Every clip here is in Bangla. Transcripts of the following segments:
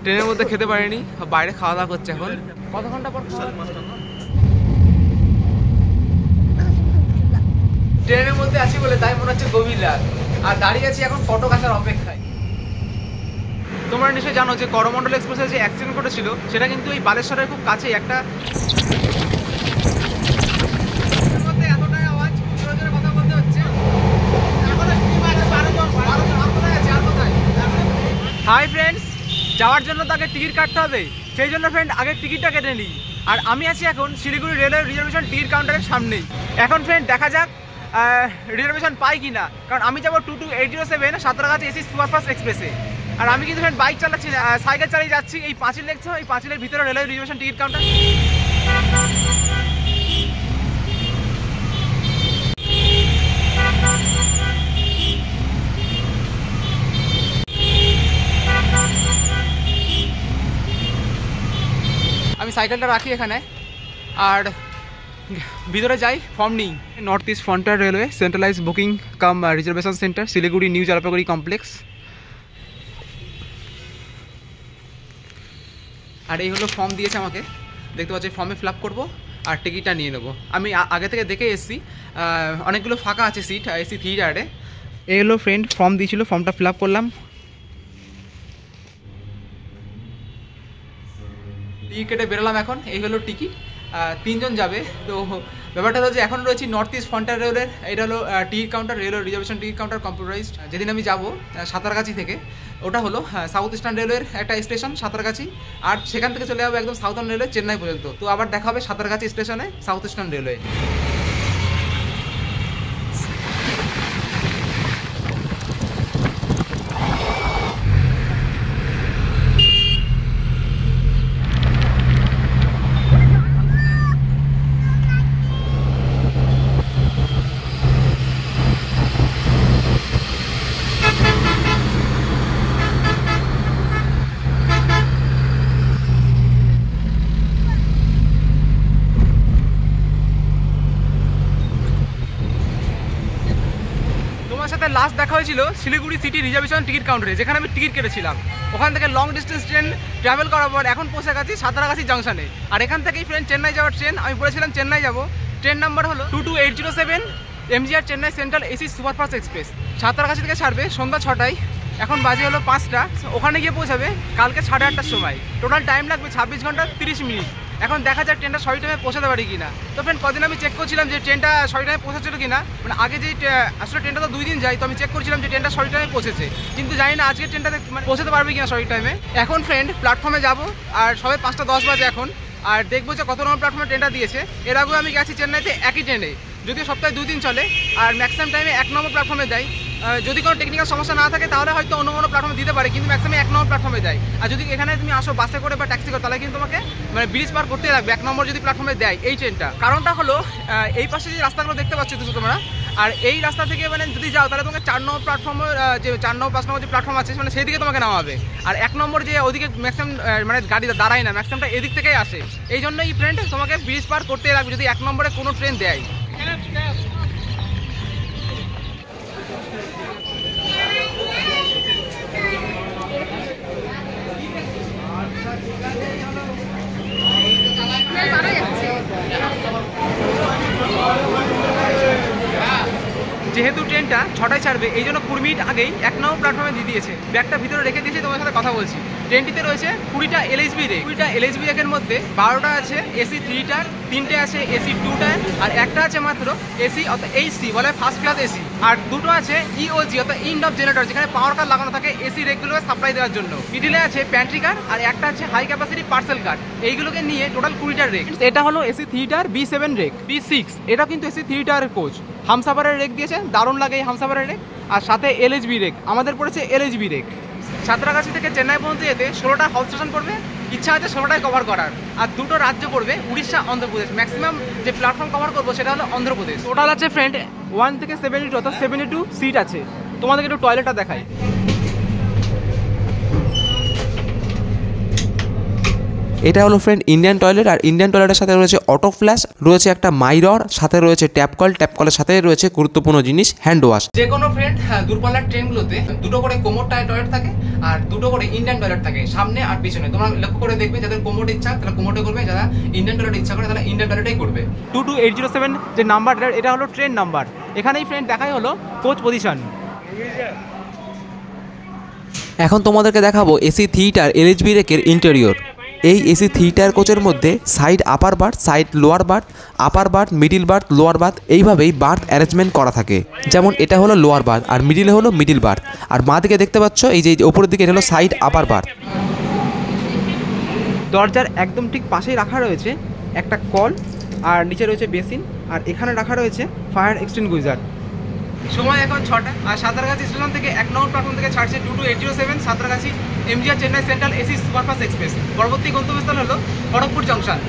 ট্রেনের মধ্যে খেতে পারিনি, বাইরে খাওয়া দাওয়া করছে। এখন কত ঘন্টা পর ট্রেনের মধ্যে আছি বলে তাই মনে হচ্ছে গভীর রাত, আর দাঁড়িয়ে আছি এখন ফটক আসার অপেক্ষায়। তোমরা নিশ্চয়ই জানো যে করমণ্ডল এক্সপ্রেসে যে অ্যাক্সিডেন্ট ঘটেছিল সেটা কিন্তু এই বালেশ্বরের খুব কাছেই একটা। হাই ফ্রেন্ডস, যাওয়ার জন্য তাকে টিকিট কাটতে হবে, সেই জন্য ফ্রেন্ড আগে টিকিটটা কেটে নিই। আর আমি আছি এখন শিলিগুড়ি রেলওয়ে রিজার্ভেশন টিকিট কাউন্টারের সামনেই। এখন ফ্রেন্ড দেখা যাক রিজার্ভেশন পাই কি না, কারণ আমি যাবো 22807 সাঁতরাগাছি এসি সুপারফাস্ট এক্সপ্রেসে। আর আমি কিন্তু ফ্রেন্ড বাইক চালাচ্ছি না, সাইকেল চালিয়ে যাচ্ছি। এই পাঁচিল দেখছো, এই পাঁচিলের ভিতরে রেলওয়ে রিজার্ভেশন টিকিট কাউন্টার। আমি সাইকেলটা রাখি এখানে আর ভিতরে যাই, ফর্ম নিই। North east frontier railway centralise booking cum reservation centre, Siliguri new Jalpaiguri complex. আর এই হলো ফর্ম দিয়েছে আমাকে, দেখতে পাচ্ছি। ফর্মে ফিল আপ করবো আর টিকিটটা নিয়ে নেবো। আমি আগে থেকে দেখে এসেছি, অনেকগুলো ফাঁকা আছে সিট এসি থিয়েটারে। এই হলো ফ্রেন্ড ফর্ম দিয়েছিল, ফর্মটা ফিল আপ করলাম। টিকিট কেটে বেরোলাম এখন। এই হলো টিকিট, 3 জন যাবে। তো ব্যাপারটা হলো যে এখন রয়েছি নর্থ ইস্ট ফ্রন্টিয়ার রেলের, এটা হলো ticket counter, railway reservation ticket counter computerised. যেদিন আমি যাবো সাঁতরাগাছি থেকে, ওটা হলো সাউথ ইস্টার্ন রেলওয়ের একটা স্টেশন সাঁতরাগাছি, আর সেখান থেকে চলে যাবো একদম সাউথার্ন রেলওয়ে চেন্নাই পর্যন্ত। তো আবার দেখা হবে সাঁতরাগাছি স্টেশনে সাউথ ইস্টার্ন রেলওয়ে। লাস্ট দেখা হয়েছিল শিলিগুড়ি সিটি রিজার্ভেশন টিকিট কাউন্টারে, যেখানে আমি টিকিট কেটেছিলাম। ওখান থেকে লং ডিস্টেন্স ট্রেন ট্রাভেল করার পর এখন পৌঁছে গেছি সাঁতরাগাছি জাংশনে। আর এখান থেকেই ফ্রেন্ড চেন্নাই যাওয়ার ট্রেন। আমি বলেছিলাম চেন্নাই যাব, ট্রেন নাম্বার হলো 22807 MGR Chennai central AC superfast express. Santragachi থেকে ছাড়বে সন্ধ্যা 6টায়, এখন বাজে হলো 5টা। ওখানে গিয়ে পৌঁছাবে কালকে 8:30টার সময়। টোটাল টাইম লাগবে 26 ঘন্টা 30 মিনিট। এখন দেখা যাক ট্রেনটা সঠিক টাইমে পৌঁছাতে পারি কিনা। তো ফ্রেন্ড কদিন আমি চেক করছিলাম যে ট্রেনটা সঠিক টাইমে পৌঁছাচ্ছিল কিনা, মানে আগে যে আসলে ট্রেনটা তো 2 দিন যায়, তো আমি চেক করছিলাম যে ট্রেনটা সঠিক টাইমে পৌঁছেছে, কিন্তু জানি না আজকে ট্রেনটাতে মানে পৌঁছাতে পারবে কিনা সঠিক টাইমে। এখন ফ্রেন্ড প্ল্যাটফর্মে যাব, আর সবাই 5:10 বাজে এখন, আর দেখবো যে কত নম্বর প্ল্যাটফর্মে ট্রেনটা দিয়েছে। এর আগেও আমি গেছি চেন্নাইতে একই ট্রেনে, যদিও সপ্তাহে 2 দিন চলে, আর ম্যাক্সিমাম টাইমে 1 নম্বর প্ল্যাটফর্মে দেয়। যদি কোনো টেকনিক্যাল সমস্যা না থাকে তাহলে হয়তো অন্য কোনো প্ল্যাটফর্মে দিতে পারে, কিন্তু ম্যাক্সিমাম 1 নম্বর প্ল্যাটফর্মে দেয়। আর যদি এখানে তুমি আসো বাসে করে বা ট্যাক্সি করে, তাহলে কিন্তু তোমাকে মানে ব্রিজ পার করতে লাগবে 1 নম্বর যদি প্ল্যাটফর্মে দেয় এই ট্রেনটা। কারণটা হলো এই পাশে যে রাস্তাগুলো দেখতে পাচ্ছ তোমরা, আর এই রাস্তা থেকে মানে যদি যাও তাহলে তোমাকে 4 নম্বর প্ল্যাটফর্মের যে 4 নম্বর 5 নম্বর যে প্ল্যাটফর্ম আছে মানে সেই দিকে তোমাকে নামাবে। আর 1 নম্বর যে ওদিকে ম্যাক্সিমাম মানে গাড়ি দাঁড়ায় না, ম্যাক্সিমামটা এদিক থেকেই আসে। এই জন্যই ফ্রেন্ড তোমাকে ব্রিজ পার করতে লাগবে যদি 1 নম্বরে কোনো ট্রেন দেয়। যেহেতু ট্রেনটা 6টায় ছাড়বে, এই জন্য 20 মিনিট আগেই 1 নম্বর প্ল্যাটফর্মে দিয়ে দিয়েছে। ব্যাগটা ভিতরে রেখে দিয়েছি, তোমার সাথে কথা বলছি। ট্রেনটিতে রয়েছে 20টা LHB রেক। 20টা LHB রেকের মধ্যে 12টা আছে এসি 3 টায়ার, 3টে আছে এসি 2 টায়ার, আর একটা আছে মাত্র এসি অর্থাৎ AC বলে ফার্স্ট ক্লাস এসি, আর 2টো আছে EOG অর্থাৎ ইন্ড অফ জেনারেটর, যেখানে পাওয়ার কার লাগানো থাকে এসি রেকগুলোকে সাপ্লাই দেওয়ার জন্য। মিডিলে আছে প্যান্ট্রি কার, আর একটা আছে হাই ক্যাপাসিটি পার্সেল কার। এইগুলোকে নিয়ে টোটাল 20টা রেক। এটা হলো AC 3 tyre B7 rake, B6 এটা কিন্তু এসি 3 টায়ারের কোচ। হামসাফারের রেক দিয়েছে, দারুণ লাগে এই হামসাফারের রেক। আর সাথে LHB রেক, আমাদের পড়েছে LHB রেক। সাঁতরাগাছি থেকে চেন্নাই পর্যন্ত যেতে 16টা হাউস স্টেশন পড়বে, ইচ্ছা আছে 16টায় কভার করার। আর 2টো রাজ্য পড়বে, উড়িষ্যা অন্ধ্রপ্রদেশ। ম্যাক্সিমাম যে প্ল্যাটফর্ম কভার করবো সেটা হলো অন্ধ্রপ্রদেশ। টোটাল আছে ফ্রেন্ড 1 থেকে 72 অর্থাৎ 72 সিট আছে। তোমাদেরকে একটু টয়লেটটা দেখাই। এটা হলো ফ্রেন্ড ইন্ডিয়ান টয়লেট, আর ইন্ডিয়ান টয়লেটের সাথে রয়েছে অটো ফ্ল্যাশ, রয়েছে একটা মাইরর, সাথে রয়েছে ট্যাপ কল, ট্যাপ কলের সাথে রয়েছে গুরুত্বপূর্ণ জিনিস হ্যান্ড ওয়াশ। যে কোনো ফ্রেন্ড দূরপাল্লার ট্রেনগুলোতে দুটো করে কোমোড টয়লেট থাকে আর দুটো করে ইন্ডিয়ান টয়লেট থাকে সামনে আর পিছনে। তোমরা লক্ষ্য করে দেখবে, যাদের কোমোড ইচ্ছা তারা কোমোডে করবে, যারা ইন্ডিয়ান টয়লেট ইচ্ছা করে তারা ইন্ডিয়ান টয়লেটেই করবে। 22807 যে নাম্বার, এটা হলো ট্রেন নাম্বার। এখানেই ফ্রেন্ড দেখাই হলো কোচ পজিশন। এখন তোমাদেরকে দেখাবো এসি থিয়েটার এলএইচবি রেকের ইন্টেরিয়র। এই এসি থিয়েটার কোচের মধ্যে side upper berth, side lower birth, upper berth, middle birth, lower birth, এইভাবেই বার্থ অ্যারেঞ্জমেন্ট করা থাকে। যেমন এটা হলো লোয়ার বার্থ, আর মিডিলে হলো মিডিল বার্থ, আর মা দিকে দেখতে পাচ্ছ এই যে ওপরের দিকে এটা হলো সাইড আপার বার্থ। দরজার একদম ঠিক পাশেই রাখা রয়েছে একটা কল, আর নিচে রয়েছে বেসিন, আর এখানে রাখা রয়েছে ফায়ার এক্সটিংগুইজার। সময় এখন 6টা, আর সাঁতরাগাছি স্টেশন থেকে 1 নম্বর প্ল্যাটফর্ম থেকে ছাড়ছে 22807 Santragachi MGR Chennai central AC superfast express. পরবর্তী গন্তব্যস্থল হলো খড়গপুর জংশন।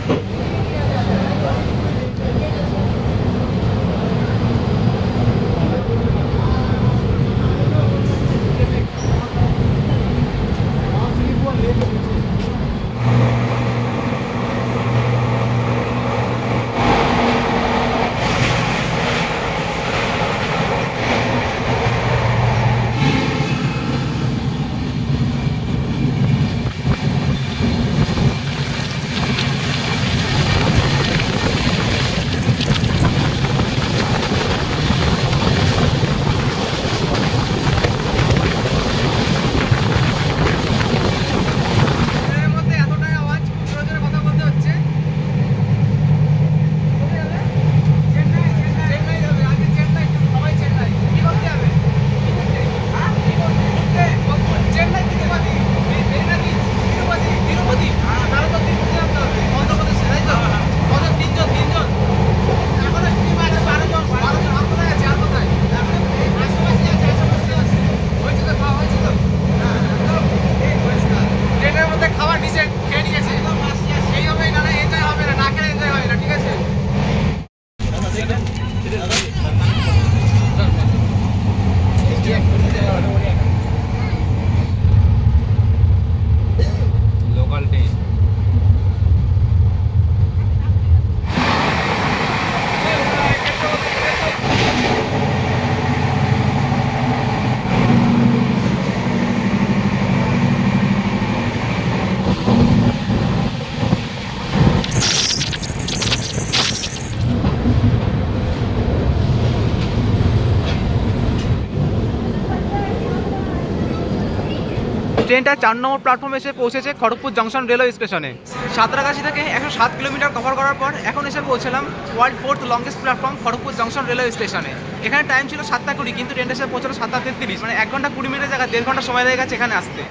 ট্রেনটা 4 নম্বর প্ল্যাটফর্মে এসে পৌঁছেছে খড়গপুর জংশন রেলওয়ে স্টেশনে। সাঁতরাগাছি থেকে 107 কিলোমিটার কভার করার পর এখন এসে পৌঁছলাম world 4th longest platform Kharagpur junction railway স্টেশনে। এখানে টাইম ছিল 7টা 20, কিন্তু ট্রেনটা এসে পৌঁছলো 7টা 33, মানে 1 ঘন্টা 20 মিনিটের জায়গায় 1.5 ঘন্টা সময় লেগে গেছে এখানে আসতে।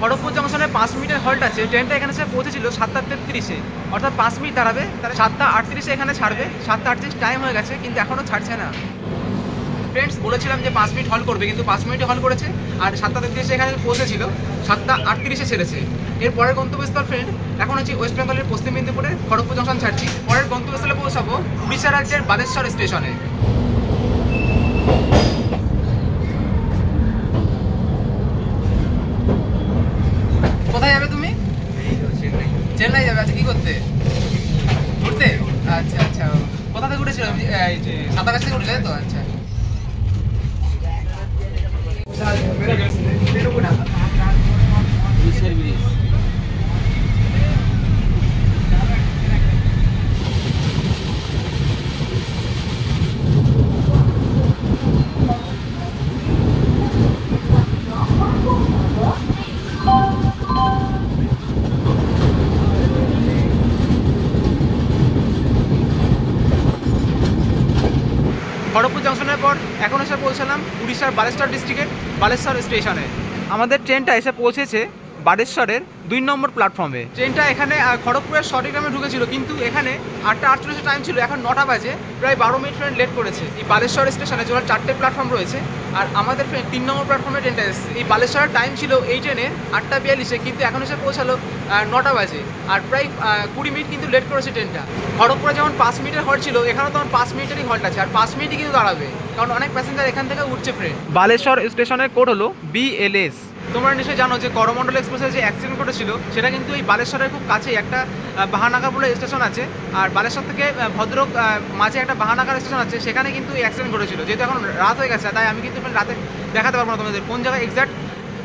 খড়গপুর জংশনে 5 মিনিটের হল্ট আছে। ট্রেনটা এখানে এসে পৌঁছেছিল 7টা 33-এ, অর্থাৎ 5 মিনিট দাঁড়াবে, তাহলে 7টা 38-এ এখানে ছাড়বে। 7টা 38 টাইম হয়ে গেছে কিন্তু এখনও ছাড়ছে না। ফ্রেন্ডস বলেছিলাম যে 5 মিনিট হল্ট করবে, কিন্তু 5 মিনিটে হল্ট করেছে, আর 7টা 33-এ এখানে পৌঁছেছিল, 7টা 38-এ ছেড়েছে। এর পরের গন্তব্যস্থল ফ্রেন্ড এখন হচ্ছে ওয়েস্ট বেঙ্গলের পশ্চিম মেদিনীপুরে খড়গপুর জংশন ছাড়ছি। পরের গন্তব্যস্থলে পৌঁছাবো উড়িষ্যা রাজ্যের বালেশ্বর স্টেশনে। কোথায় যাবে তুমি? চেন্নাই যাবে। আচ্ছা, কি করতে? ঘুরতে? আচ্ছা আচ্ছা, কোথা থেকে ঘুরেছিল? সাঁতরাগাছি থেকে ঘুরেছিল, তাই তো? আচ্ছা। খড়গপুর জংশনের পর এখন এসে পৌঁছালাম উড়িষ্যার বালেশ্বর ডিস্ট্রিক্টের বালেশ্বর স্টেশনে। আমাদের ট্রেনটা এসে পৌঁছেছে বালেশ্বরের 2 নম্বর প্ল্যাটফর্মে। ট্রেনটা এখানে খড়গপুরের সঠিক টাইমে ঢুকেছিল, কিন্তু এখানে 8:48 টাইম ছিল, এখন 9টা বাজে, প্রায় 12 মিনিট ট্রেন লেট করেছে। এই বালেশ্বর স্টেশনে টোটাল 4টে প্ল্যাটফর্ম রয়েছে, আর আমাদের ট্রেন 3 নম্বর প্ল্যাটফর্মে ট্রেনটা এসেছে। এই বালেশ্বরের টাইম ছিল এই ট্রেনে 8:42, কিন্তু এখন এসে পৌঁছালো 9টা বাজে, আর প্রায় 20 মিনিট কিন্তু লেট করেছে ট্রেনটা। খড়গপুরে যেমন 5 মিনিটের হল্ট ছিল, এখানেও তখন 5 মিনিটেরই হল্ট আছে, আর 5 মিনিটই কিন্তু দাঁড়াবে, কারণ অনেক প্যাসেঞ্জার এখান থেকে উঠছে ট্রেন। বালেশ্বর স্টেশনের কোড হলো BLS। তোমরা নিশ্চয়ই জানো যে করমণ্ডল এক্সপ্রেসের যে অ্যাক্সিডেন্ট ঘটেছিল সেটা কিন্তু এই বালেশ্বরের খুব কাছে একটা বাহানাগার বলে স্টেশন আছে, আর বালেশ্বর থেকে ভদ্রক মাঝে একটা বাহানাগার স্টেশন আছে, সেখানে কিন্তু এই অ্যাক্সিডেন্ট ঘটেছিল। যেহেতু এখন রাত হয়ে গেছে, তাই আমি কিন্তু রাতে দেখাতে পারবো না তোমাদের কোন জায়গায় এক্স্যাক্ট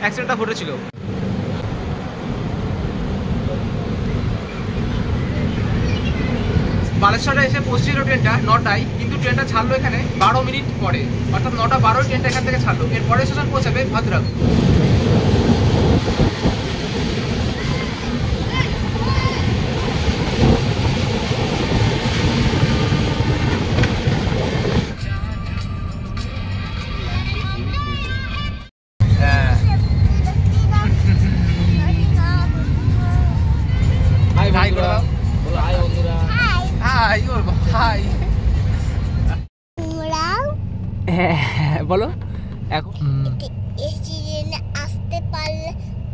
অ্যাক্সিডেন্টটা ঘটেছিল। বালেশ্বরে এসে পৌঁছেছিল ট্রেনটা 9টায়, কিন্তু ট্রেনটা ছাড়লো এখানে 12 মিনিট পরে, অর্থাৎ 9:12 ট্রেনটা এখান থেকে ছাড়লো। এর পরে স্টেশন পৌঁছাবে ভদ্রক। হাই করে দাও, হাই বন্ধুরা, হাই বলবো, হাই। হ্যাঁ বলো। এখন এই সিজনে আসতে পারলে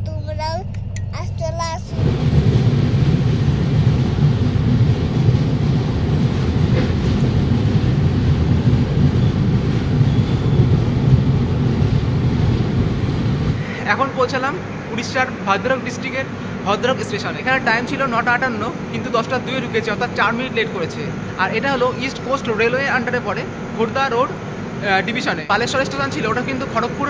তোমরাও আসতে আসো। এখন পৌঁছালাম উড়িষ্যার ভদ্রক ডিস্ট্রিক্টের ভদ্রক স্টেশন। এখানে টাইম ছিল 9:58, কিন্তু 10:02 ঢুকেছে, অর্থাৎ 4 মিনিট লেট করেছে। আর এটা হলো ইস্ট কোস্ট রেলওয়ে আন্ডারে পড়ে, খোর্ধা রোড ডিভিশনে। বালেশ্বর স্টেশন ছিল ওটা কিন্তু খড়গপুর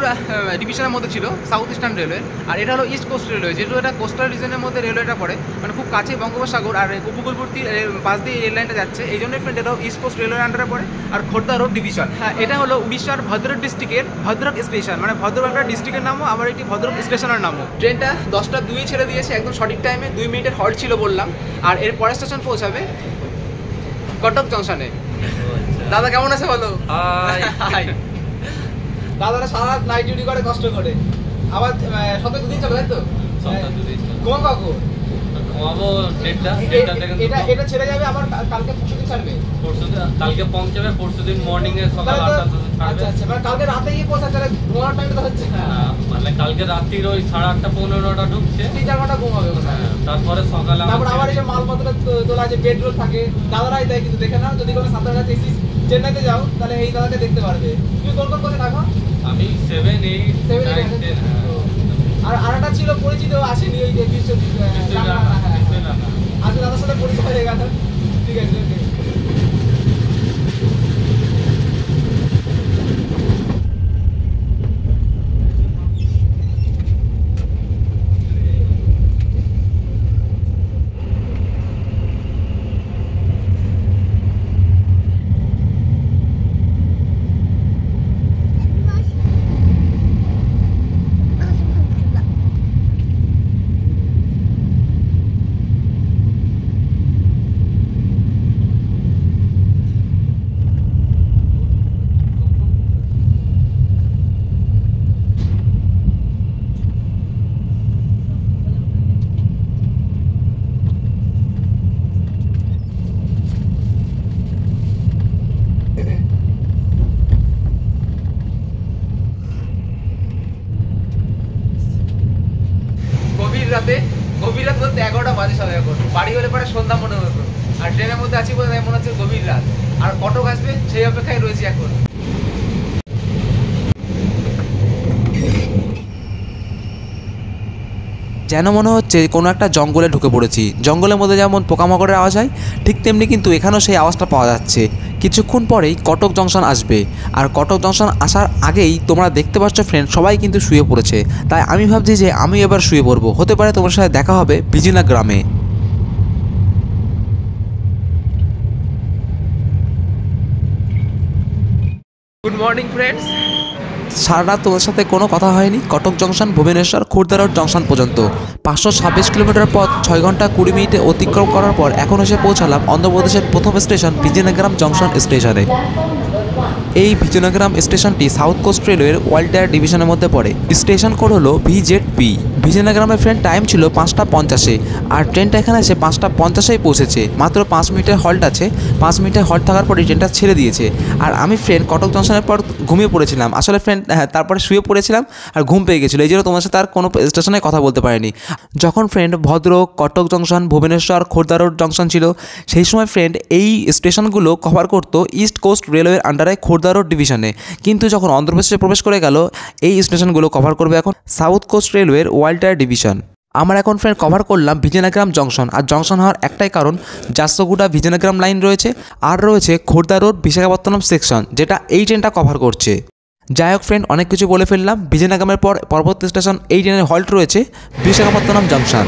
ডিভিশনের মধ্যে ছিল, সাউথ ইস্টার্ন রেলওয়ে। আর এটা হলো ইস্ট কোস্ট রেলওয়ে, যেহেতু এটা কোস্টাল রিজনের মধ্যে রেলওয়েটা পড়ে, মানে খুব কাছে বঙ্গোপসাগর আর উপকূলবর্তী পাশ দিয়ে রেল লাইনটা যাচ্ছে, এই জন্যই ফ্রেন্ড এটাও ইস্ট কোস্ট রেলওয়ে আন্ডারে পড়ে, আর খোর্ধা রোড ডিভিশন। হ্যাঁ, এটা হলো উড়িষ্যার ভদ্রক ডিস্ট্রিক্টের ভদ্রক স্টেশন, মানে ভদ্রক একটা ডিস্ট্রিক্টের নামও, আবার একটি ভদ্রক স্টেশনের নামও। ট্রেনটা 10:02 ছেড়ে দিয়েছে, একদম সঠিক টাইমে, 2 মিনিটের হল্ট ছিল বললাম। আর এর পরের স্টেশন পৌঁছাবে কটক জংশনে। দাদা কেমন আছে বলো? হাই। দাদারা সারা রাত নাইট ডিউটি করে, কষ্ট করে, আবার সপ্তাহে 2 দিন চলে, তাই তো? সপ্তাহে 2 দিন ঘুমাবো কাকু? ঘুমাবো এটা ছেড়ে যাবে, আবার কালকে পরশুদিন ছাড়বে। কালকে পৌঁছাবে, পরশুদিন মর্নিং এ সকাল 8টা ছাড়বে। আচ্ছা, মানে কালকে রাতে গিয়ে পৌঁছাচ্ছে, ঘুমানোর টাইমটা হচ্ছে না, মানে কালকে রাত্রির ওই 8:30 পৌনে 9টা ঢুকছে, 3-4 ঘন্টা ঘুমাবে। তারপরে সকালে তারপর আবার এসে মালপত্র তোলা আছে, বেডরোল থাকে, দাদারাই দেয়, কিন্তু দেখে নাও, যদি কোনো সাঁতার এসিস চেন্নাইতে যাও তাহলে এই দাদাকে দেখতে পারবে। তুমি কোন কোন কোথায় থাকো? আমি 7, 8, 9, 10। আর একটা ছিল পরিচিত, আসেনি, ওই যে আজকে দাদার সাথে পরিচয় হয়ে গেল। ঠিক আছে, গভীর রাত বলতে 11টা বাজে সবাই, এখন বাড়ি হলে পরে সন্ধ্যা মনে হতো, আর ট্রেনের মধ্যে আছি বলে মনে হচ্ছে গভীর রাত। আর কটক আসবে সেই অপেক্ষায় রয়েছি এখন। যেন মনে হচ্ছে কোনো একটা জঙ্গলে ঢুকে পড়েছি। জঙ্গলের মধ্যে যেমন পোকামাকড়ের আওয়াজ হয়, ঠিক তেমনি কিন্তু এখানেও সেই আওয়াজটা পাওয়া যাচ্ছে। কিছুক্ষণ পরেই কটক জংশন আসবে, আর কটক জংশন আসার আগেই তোমরা দেখতে পাচ্ছ ফ্রেন্ড, সবাই কিন্তু শুয়ে পড়েছে। তাই আমি ভাবছি যে আমি এবার শুয়ে পড়বো, হতে পারে তোমার সাথে দেখা হবে বিজিনা গ্রামে। Good morning friends. সারা রাত তোমার সাথে কোনো কথা হয়নি। Cuttack junction Bhubaneswar Khordha road junction পর্যন্ত 526 কিলোমিটার পথ 6 ঘন্টা 20 মিনিটে অতিক্রম করার পর এখন এসে পৌঁছালাম অন্ধ্রপ্রদেশের প্রথম স্টেশন বিজয়নগরম জংশন স্টেশনে। এই বিজয়নগরম স্টেশনটি সাউথ কোস্ট রেলওয়ের ওয়াল্টার ডিভিশনের মধ্যে পড়ে। স্টেশন কোড হলো VZP। বিজয়নগরমের ট্রেন টাইম ছিল 5টা 50-এ, আর ট্রেনটা এখানে এসে 5টা 50-এই পৌঁছেছে। মাত্র 5 মিনিটের হল্ট আছে, 5 মিনিটের হল্ট থাকার পরে ট্রেনটা ছেড়ে দিয়েছে। আর আমি ফ্রেন্ড কটক জংশনের পর ঘুমিয়ে পড়েছিলাম, আসলে ফ্রেন্ড তারপরে শুয়ে পড়েছিলাম আর ঘুম পেয়ে গেছিলো, এই জন্য তোমার সাথে আর কোনো স্টেশনে কথা বলতে পারিনি। যখন friend Bhadrak, Cuttack junction, Bhubaneswar, Khordha road junction ছিল, সেই সময় ফ্রেন্ড এই স্টেশনগুলো কভার করতো ইস্ট কোস্ট রেলওয়ের আন্ডারে খোর্ধা রোড ডিভিশনে। কিন্তু যখন অন্ধ্রপ্রদেশে প্রবেশ করে গেল, এই স্টেশনগুলো কভার করবে এখন সাউথ কোস্ট রেলওয়ের ওয়াল্টার ডিভিশন। আমরা এখন ফ্রেন্ড কভার করলাম বিজয়নগরম জংশন। আর জংশন হওয়ার একটাই কারণ, জাসগুড়া বিজয়নগরম লাইন রয়েছে আর রয়েছে খোর্ধা রোড বিশাখাপত্তনম সেকশন, যেটা এই ট্রেনটা কভার করছে। যাই হোক ফ্রেন্ড, অনেক কিছু বলে ফেললাম। বিজয়নগরমের পর পরবর্তী স্টেশন এই ট্রেনের হল্ট রয়েছে বিশাখাপত্তনম জংশন।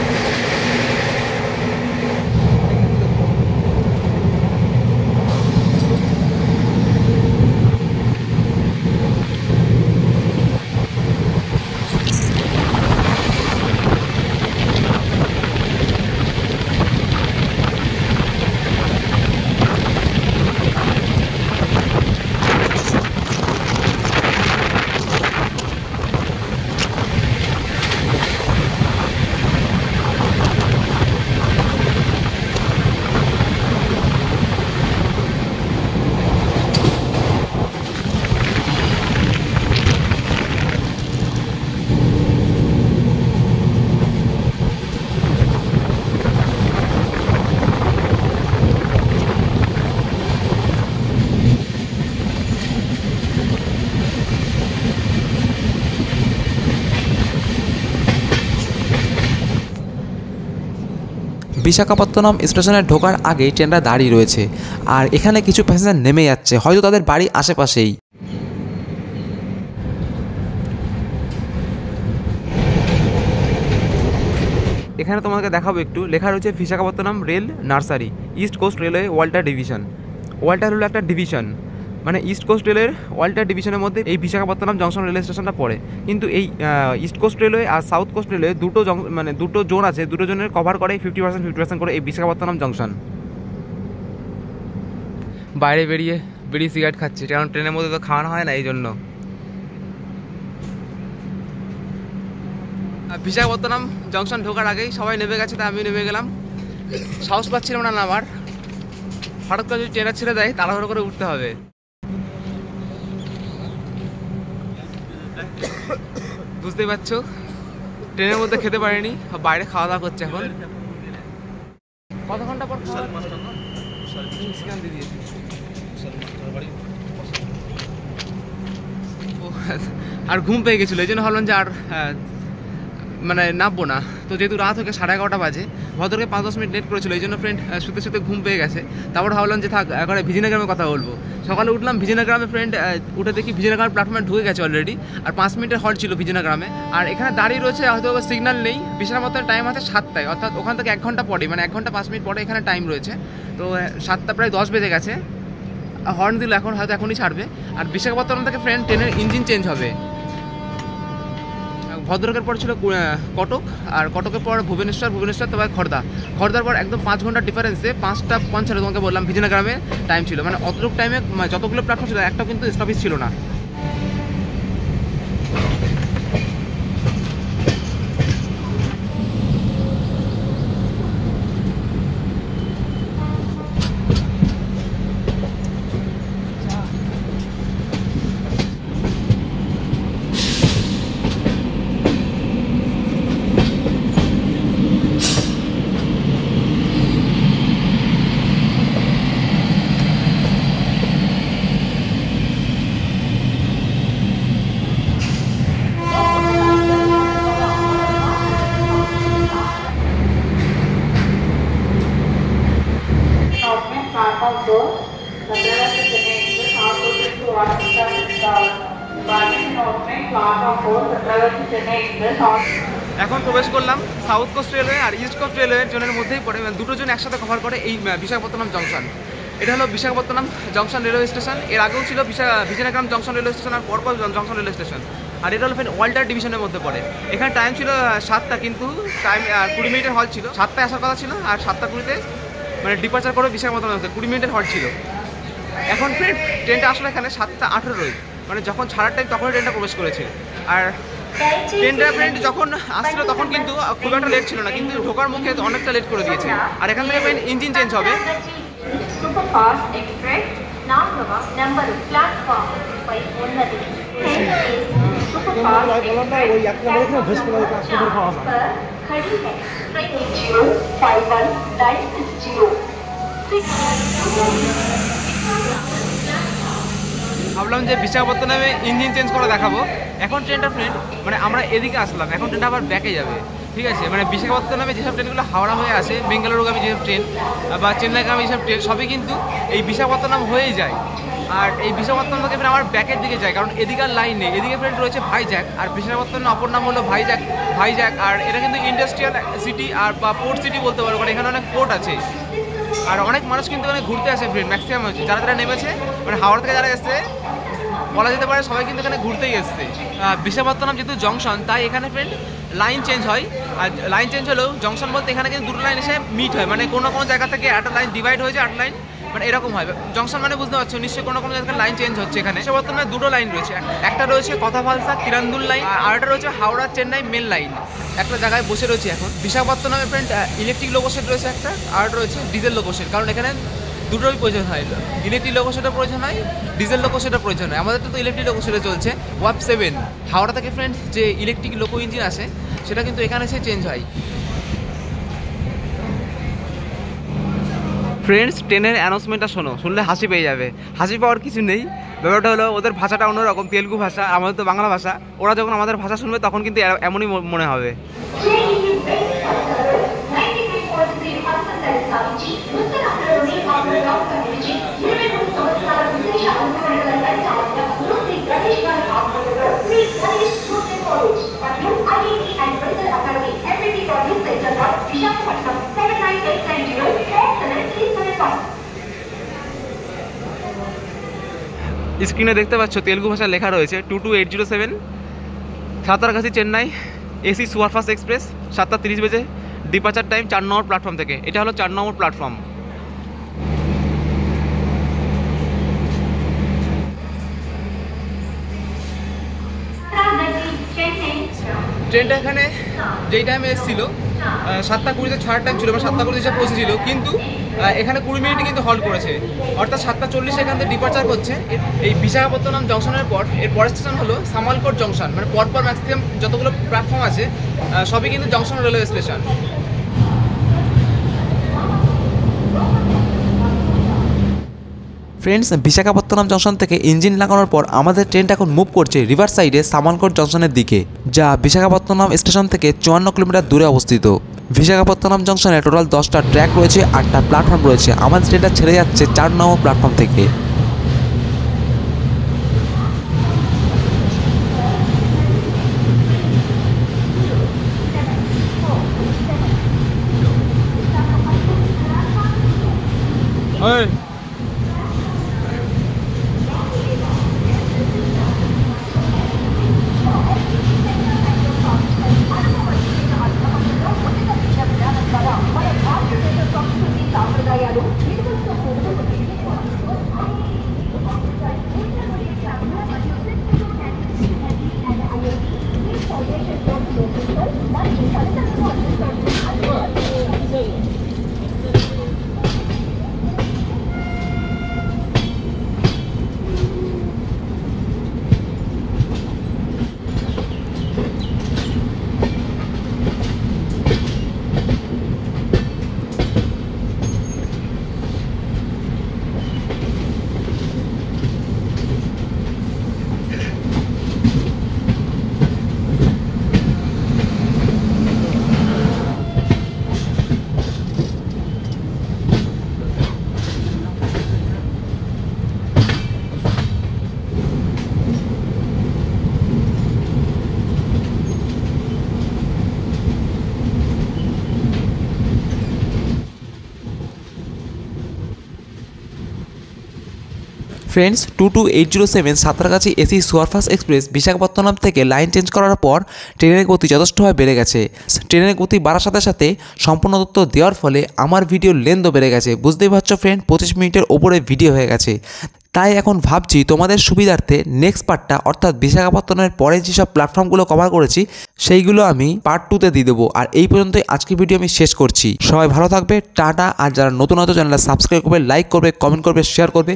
বিশাখাপত্তনম স্টেশনে ঢোকার আগেই ট্রেনটা দাঁড়িয়ে রয়েছে, আর এখানে কিছু প্যাসেঞ্জার নেমে যাচ্ছে, হয়তো তাদের বাড়ি আশেপাশেই। এখানে তোমাকে দেখাবো একটু, লেখা রয়েছে Visakhapatnam rail nursery, east coast railway Waltair division. Waltair হলো একটা ডিভিশন, মানে ইস্ট কোস্ট রেলের ওয়াল্টার ডিভিশনের মধ্যে এই বিশাখাপত্তনম জংশন রেলওয়ে স্টেশনটা পড়ে। কিন্তু এই ইস্ট কোস্ট রেলওয়ে আর সাউথ কোস্ট রেলওয়ে দুটো জোন আছে, দুটো জোনের কভার করে 50% করে এই বিশাখাপত্তনম জংশন। বাইরে বেরিয়ে সিগারেট খাচ্ছি, কারণ ট্রেনের মধ্যে তো খাওয়ানো হয় না, এই জন্য। বিশাখাপত্তনম জংশন ঢোকার আগেই সবাই নেমে গেছে, তাই আমি নেমে গেলাম। সাহস পাচ্ছিলাম না নামার, হঠাৎ করে যদি ট্রেনের ছেড়ে দেয় তাড়াহুড়ো করে উঠতে হবে। বুঝতেই পারছো, ট্রেনের মধ্যে খেতে পারিনি, বাইরে খাওয়া দাওয়া করছে এখন। কত ঘন্টা পর আর ঘুম পেয়ে গেছিলো, এই জন্য ভাবলাম যে আর মানে নামবো না। তো যেহেতু রাত হয়ে 11:30 বাজে, ভদ্রকে 5-10 মিনিট লেট করেছিল, এই জন্য ফ্রেন্ড শুতে শুতে ঘুম পেয়ে গেছে। তারপর ভাবলাম যে থাক, এখন বিজয়নগরমে কথা বলবো। সকালে উঠলাম বিজয়নগরমে, ফ্রেন্ড উঠে দেখি বিজয়নগরম প্ল্যাটফর্মে ঢুকে গেছে অলরেডি, আর 5 মিনিটের হল্ট ছিল বিজয়নগরমে। আর এখানে দাঁড়িয়ে রয়েছে, হয়তো সিগন্যাল নেই। বিশাখাপত্তনম টাইম আছে 7টায়, অর্থাৎ ওখান থেকে 1 ঘন্টা পরে, মানে 1 ঘন্টা 5 মিনিট পরে এখানে টাইম রয়েছে। তো 7টা প্রায় 10 বেজে গেছে, হর্ন দিল, এখন হয়তো এখনই ছাড়বে। আর বিশাখাপত্তনম থেকে ফ্রেন্ড ট্রেনের ইঞ্জিন চেঞ্জ হবে। ভদ্রকের পর ছিল কটক, আর কটকের পর ভুবনেশ্বর, তারপর খড়দার পর একদম 5 ঘন্টার ডিফারেন্সে 5টা 50 তোমাকে বললাম বিজয়নগরমে টাইম ছিল। মানে অতটুকু টাইমে যতগুলো প্ল্যাটফর্ম ছিল একটা কিন্তু স্টপেজ ছিল না। এখন প্রবেশ করলাম সাউথ কোস্ট রেলওয়ে আর ইস্ট কোস্ট রেলওয়ের জোনের মধ্যেই পড়ে, মানে দুটো জোন একসাথে কভার করে এই বিশাখাপত্তনম জংশন। এটা হলো বিশাখাপত্তনম জংশন রেলওয়ে স্টেশন। এর আগেও ছিল বিজয়নগরম জংশন রেলওয়ে স্টেশন আর পরপর জংশন রেলওয়ে স্টেশন। আর এটা হলো ওয়াল্টার ডিভিশনের মধ্যে পড়ে। এখানে টাইম ছিল 7টা, কিন্তু টাইম 20 মিনিটের হল্ট ছিল। 7টায় আসার কথা ছিল, আর 7টা 20-তে মানে ডিপার্চার করে বিশাখাপত্তনম 20 মিনিটের হল্ট ছিল। এখন ফ্রেন্ড ট্রেনটা আসলে এখানে 7:18 মানে যখন ছাড়ার টাইম তখন ট্রেনটা প্রবেশ করেছে। আর ট্রেনটা ফ্রেন্ড যখন আসছিল তখন কিন্তু খুব একটা লেট ছিল না, কিন্তু ঢোকার মুখে অনেকটা লেট করে দিয়েছে। আর এখান থেকে ফ্রেন্ড ইঞ্জিন চেঞ্জ হবে। ভাবলাম যে বিশাখাপত্তনমে ইঞ্জিন চেঞ্জ করে দেখাবো। এখন ট্রেনটা ফ্রেন্ড মানে আমরা এদিকে আসলাম, এখন ট্রেনটা আবার ব্যাকে যাবে, ঠিক আছে। মানে বিশাখাপত্তনমে যেসব ট্রেনগুলো হাওড়া হয়ে আসে, বেঙ্গালুরুগামী যেসব ট্রেন বা চেন্নাইগামী যেসব ট্রেন সবই কিন্তু এই বিশাখাপত্তনম হয়েই যায়। আর এই বিশাখাপত্তনম থেকে ফ্রেন্ড আমার ব্যাকের দিকে যায়, কারণ এদিকে আর লাইন নেই। এদিকে ফ্রেন্ড রয়েছে ভাইজ্যাক, আর বিশাখাপত্তনম অপর নাম হলো ভাইজ্যাক। আর এটা কিন্তু ইন্ডাস্ট্রিয়াল সিটি আর বা পোর্ট সিটি বলতে পারো, কারণ এখানে অনেক পোর্ট আছে। আর অনেক মানুষ কিন্তু এখানে ঘুরতে আসে ফ্রেন্ড, ম্যাক্সিমাম হচ্ছে যারা নেমেছে মানে হাওড়া থেকে যারা এসছে বলা যেতে পারে সবাই কিন্তু এখানে ঘুরতেই এসছে। বিশাখাপত্তনম যেহেতু জংশন, তাই এখানে ফ্রেন্ড লাইন চেঞ্জ হয়। আর লাইন চেঞ্জ হলেও জংশন বলতে এখানে কিন্তু দুটো লাইন এসে মিট হয়, মানে কোনো জায়গা থেকে একটা লাইন ডিভাইড হয়েছে, 8 লাইন মানে এরকম হয়। জংশন মানে বুঝতে পারছো নিশ্চয়ই কোনো জায়গায় লাইন চেঞ্জ হচ্ছে। এখানে বিশাখাপত্তনমে দুটো লাইন রয়েছে, একটা রয়েছে কথাভালসা কিরান্দুল লাইন, আর একটা রয়েছে হাওড়া চেন্নাই মেন লাইন। একটা জায়গায় বসে রয়েছে এখন। বিশাখাপত্তনমে ফ্রেন্ড ইলেকট্রিক লোকোশেড রয়েছে একটা, আর রয়েছে ডিজেল লোকোশেড, কারণ এখানে দুটোই প্রয়োজন হয়। ইলেকট্রিক লোকোশেডের প্রয়োজন হয়, ডিজেল লোকোশেডের প্রয়োজন হয়। আমাদের তো ইলেকট্রিক লোকোশেডে চলছে ওয়াপ 7। হাওড়া থেকে ফ্রেন্ড যে ইলেকট্রিক লোকো ইঞ্জিন আসে সেটা কিন্তু এখানে এসে চেঞ্জ হয়। ফ্রেন্ডস ট্রেনের অ্যানাউন্সমেন্টটা শোনো, শুনলে হাসি পেয়ে যাবে। হাসি পাওয়ার কিছু নেই, ব্যাপারটা হলো ওদের ভাষাটা অন্যরকম, তেলুগু ভাষা, আমাদের তো বাংলা ভাষা। ওরা যখন আমাদের ভাষা শুনবে তখন কিন্তু এমনই মনে হবে। স্ক্রিনে দেখতে পাচ্ছ তেলুগু ভাষায় লেখা রয়েছে 22807 Santragachi Chennai AC superfast express 7:30 বাজে, ডিপার্চার টাইম 4 নম্বর প্ল্যাটফর্ম থেকে। এটা হলো 4 নম্বর প্ল্যাটফর্ম। ট্রেনটা এখানে যেই টাইমে এসেছিল 7:20 ছাড়ার টাইম ছিল, 7:20 এসে পৌঁছেছিল, কিন্তু এখানে 20 মিনিটই কিন্তু হল্ট করেছে। অর্থাৎ 7:40 এখান থেকে ডিপার্চার করছে। এই বিশাখাপত্তনম জংশনের পর এর পরের স্টেশন হলো সামালকোট জংশন। মানে পরপর ম্যাক্সিমাম যতগুলো প্ল্যাটফর্ম আছে সবই কিন্তু junction railway station. Friends Visakhapatnam junction থেকে ইঞ্জিন লাগানোর পর আমাদের ট্রেনটা এখন মুভ করছে রিভার সাইডে সামালকোট জংশনের দিকে, যা বিশাখাপত্তনম স্টেশন থেকে 54 কিলোমিটার দূরে অবস্থিত। বিশাখাপত্তনম জংশনে টোটাল 10টা ট্র্যাক রয়েছে, 8টা প্ল্যাটফর্ম রয়েছে। আমাদের ট্রেনটা ছেড়ে যাচ্ছে 4 নম্বর প্ল্যাটফর্ম থেকে। Friends 22807 Santragachi AC superfast express Visakhapatnam থেকে লাইন চেঞ্জ করার পর ট্রেনের গতি যথেষ্টভাবে বেড়ে গেছে। ট্রেনের গতি বাড়ার সাথে সাথে সম্পূর্ণ তথ্য দেওয়ার ফলে আমার ভিডিওর লেন্থও বেড়ে গেছে। বুঝতেই পারছো ফ্রেন্ড, 25 মিনিটের ওপরে ভিডিও হয়ে গেছে। তাই এখন ভাবছি তোমাদের সুবিধার্থে নেক্সট পার্টটা অর্থাৎ বিশাখাপত্তনমের পরে যেসব প্ল্যাটফর্মগুলো কভার করেছি সেইগুলো আমি পার্ট 2তে দিয়ে দেবো। আর এই পর্যন্তই আজকের ভিডিও আমি শেষ করছি। সবাই ভালো থাকবে, টাটা। আর যারা নতুন হয়তো চ্যানেলটা সাবস্ক্রাইব করবে, লাইক করবে, কমেন্ট করবে, শেয়ার করবে।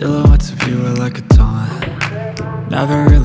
Silhouettes of you are like a taunt. Never really